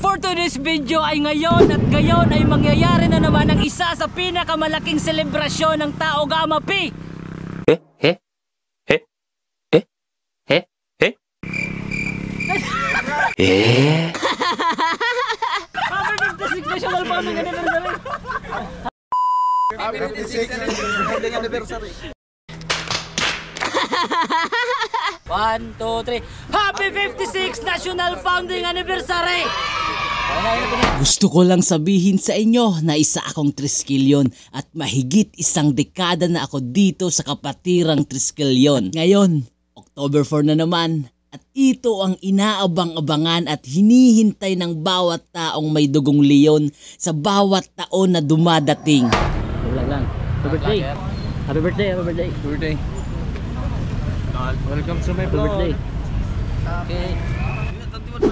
for today's video ay ngayon ay mangyayari na naman ang isa sa pinakamalaking selebrasyon ng Tao Gama Pi. Happy 56th National Founding Anniversary. Happy 56th Founding Anniversary. 1, 2, 3. Happy 56th National Founding Anniversary! Gusto ko lang sabihin sa inyo na isa akong Triskelion at mahigit isang dekada na ako dito sa kapatirang Triskelion. Ngayon, October 4 na naman at ito ang inaabang-abangan at hinihintay ng bawat taong may dugong leon sa bawat taon na dumadating. Lang. Happy birthday! Happy birthday! Happy birthday! Happy birthday! Welcome to my vlog. Birthday. Okay.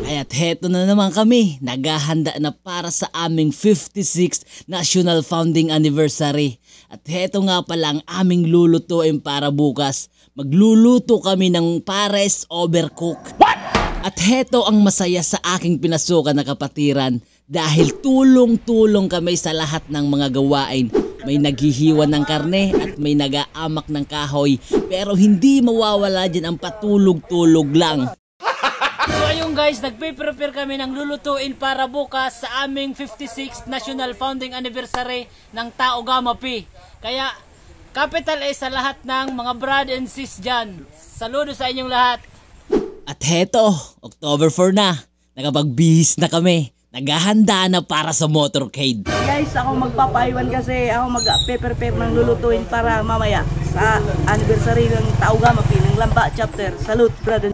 At heto na naman kami, naghahanda na para sa aming 56th National Founding Anniversary. At heto nga pala ang aming lulutuin para bukas. Magluluto kami ng pares overcook. What? At heto ang masaya sa aking pinasukan na kapatiran dahil tulong-tulong kami sa lahat ng mga gawain. May naghihiwa ng karne at may nag-aamak ng kahoy pero hindi mawawala dyan ang patulog-tulog lang. So ayun guys, nagpe-prepare kami ng lulutuin para bukas sa aming 56th National Founding Anniversary ng Tao Gama Pi. Kaya capital A sa lahat ng mga brad and sis dyan. Saludo sa inyong lahat. At heto, October 4 na, nakapagbihis na kami. Naghahanda na para sa motorcade. Guys, ako magpapaiwan kasi ako mag-prepare ng lulutuin para mamaya sa anniversary ng Tao Gama Pi ng Lamba Chapter. Salute, brother.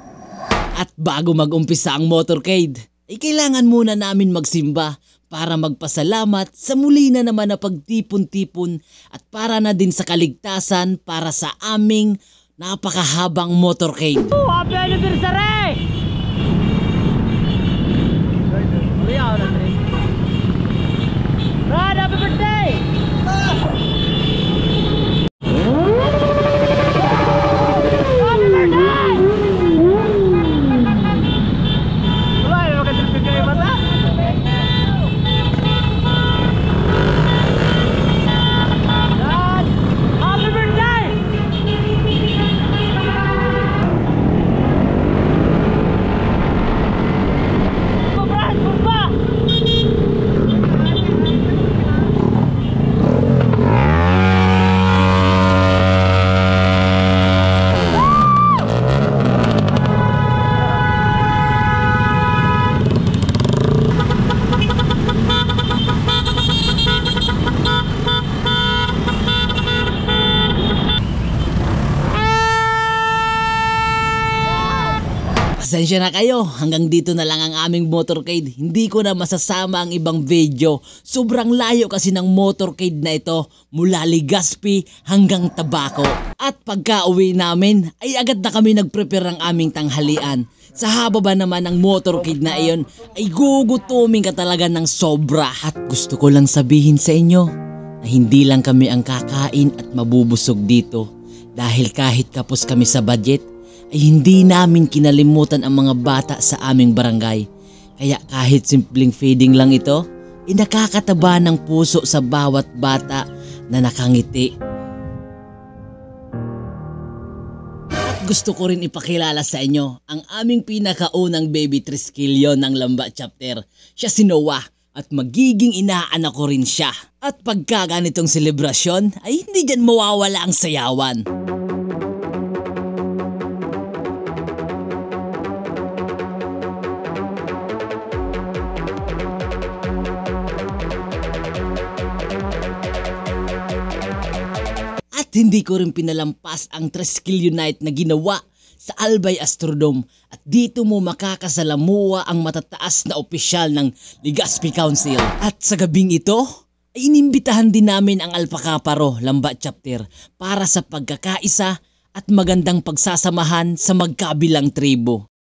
At bago mag-umpisa ang motorcade, ay kailangan muna namin magsimba para magpasalamat sa muli na naman na pagtipon-tipon at para na din sa kaligtasan para sa aming napakahabang motorcade. Happy anniversary! Brad, happy birthday! Pasensya na kayo, hanggang dito na lang ang aming motorcade. Hindi ko na masasama ang ibang video. Sobrang layo kasi ng motorcade na ito mula Legazpi hanggang Tabaco. At pagka uwi namin ay agad na kami nagprepare ng aming tanghalian. Sa haba ba naman ng motorcade na iyon ay gugutumin ka talaga ng sobra. At gusto ko lang sabihin sa inyo na hindi lang kami ang kakain at mabubusog dito. Dahil kahit kapos kami sa budget, ay hindi namin kinalimutan ang mga bata sa aming barangay. Kaya kahit simpleng feeding lang ito, ay nakakataba ng puso sa bawat bata na nakangiti. At gusto ko rin ipakilala sa inyo ang aming pinakaunang baby Triskelion ng Lamba Chapter. Siya si Noah at magiging inaanak ko rin siya. At pagka ganitong selebrasyon ay hindi dyan mawawala ang sayawan. Hindi ko rin pinalampas ang Triskelion Night na ginawa sa Albay Astrodome at dito mo makakasalamuha ang matataas na opisyal ng Legazpi Council. At sa gabing ito ay inimbitahan din namin ang Alpacaparo Lamba Chapter para sa pagkakaisa at magandang pagsasamahan sa magkabilang tribo.